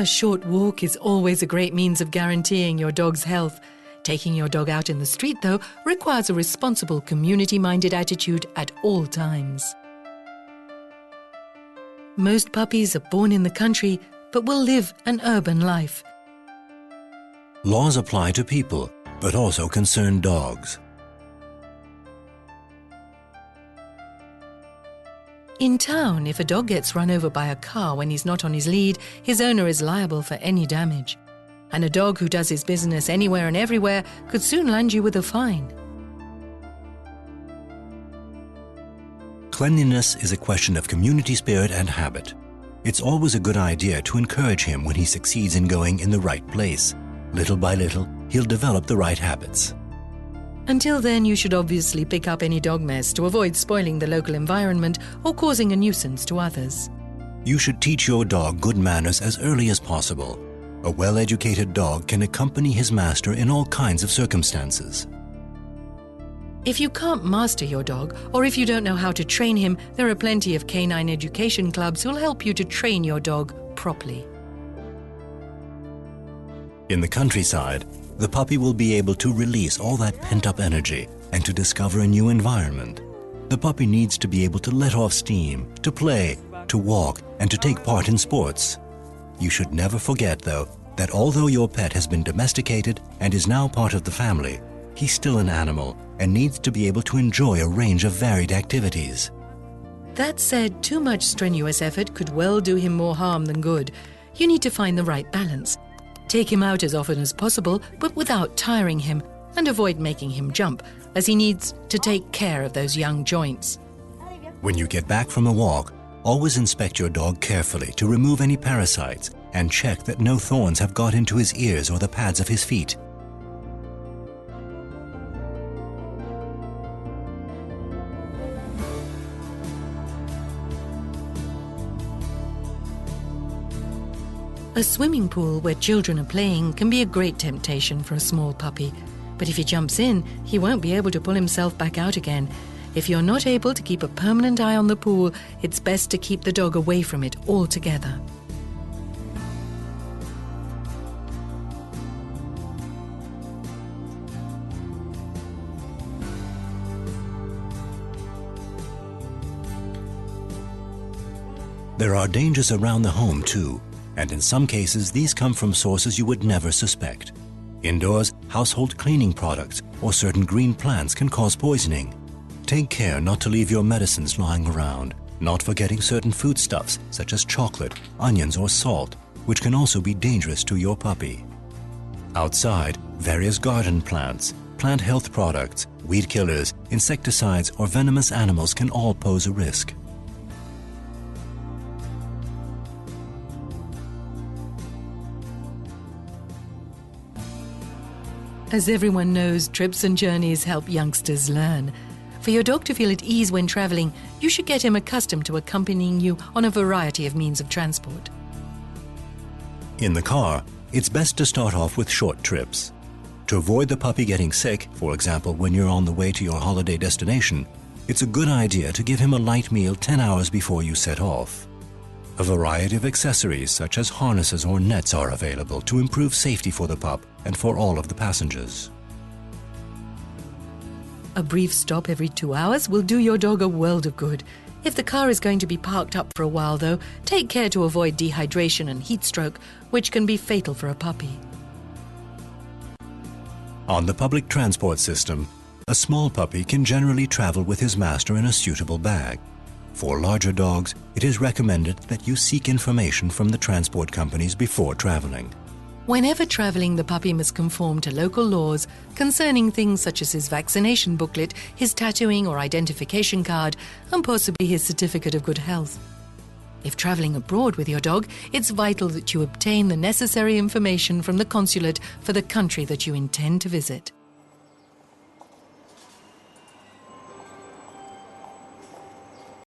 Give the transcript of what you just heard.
A short walk is always a great means of guaranteeing your dog's health. Taking your dog out in the street, though, requires a responsible, community-minded attitude at all times. Most puppies are born in the country, but will live an urban life. Laws apply to people, but also concern dogs. In town, if a dog gets run over by a car when he's not on his lead, his owner is liable for any damage. And a dog who does his business anywhere and everywhere could soon land you with a fine. Cleanliness is a question of community spirit and habit. It's always a good idea to encourage him when he succeeds in going in the right place. Little by little, he'll develop the right habits. Until then, you should obviously pick up any dog mess to avoid spoiling the local environment or causing a nuisance to others. You should teach your dog good manners as early as possible. A well-educated dog can accompany his master in all kinds of circumstances. If you can't master your dog, or if you don't know how to train him, there are plenty of canine education clubs who'll help you to train your dog properly. In the countryside, the puppy will be able to release all that pent-up energy and to discover a new environment. The puppy needs to be able to let off steam, to play, to walk, and to take part in sports. You should never forget, though, that although your pet has been domesticated and is now part of the family, he's still an animal and needs to be able to enjoy a range of varied activities. That said, too much strenuous effort could well do him more harm than good. You need to find the right balance. Take him out as often as possible, but without tiring him, and avoid making him jump, as he needs to take care of those young joints. When you get back from a walk, always inspect your dog carefully to remove any parasites and check that no thorns have got into his ears or the pads of his feet. A swimming pool where children are playing can be a great temptation for a small puppy. But if he jumps in, he won't be able to pull himself back out again. If you're not able to keep a permanent eye on the pool, it's best to keep the dog away from it altogether. There are dangers around the home too. And in some cases, these come from sources you would never suspect. Indoors, household cleaning products or certain green plants can cause poisoning. Take care not to leave your medicines lying around, not forgetting certain foodstuffs such as chocolate, onions or salt, which can also be dangerous to your puppy. Outside, various garden plants, plant health products, weed killers, insecticides or venomous animals can all pose a risk. As everyone knows, trips and journeys help youngsters learn. For your dog to feel at ease when traveling, you should get him accustomed to accompanying you on a variety of means of transport. In the car, it's best to start off with short trips. To avoid the puppy getting sick, for example, when you're on the way to your holiday destination, it's a good idea to give him a light meal 10 hours before you set off. A variety of accessories such as harnesses or nets are available to improve safety for the pup and for all of the passengers. A brief stop every 2 hours will do your dog a world of good. If the car is going to be parked up for a while, though, take care to avoid dehydration and heat stroke, which can be fatal for a puppy. On the public transport system, a small puppy can generally travel with his master in a suitable bag. For larger dogs, it is recommended that you seek information from the transport companies before traveling. Whenever traveling, the puppy must conform to local laws concerning things such as his vaccination booklet, his tattooing or identification card, and possibly his certificate of good health. If traveling abroad with your dog, it's vital that you obtain the necessary information from the consulate for the country that you intend to visit.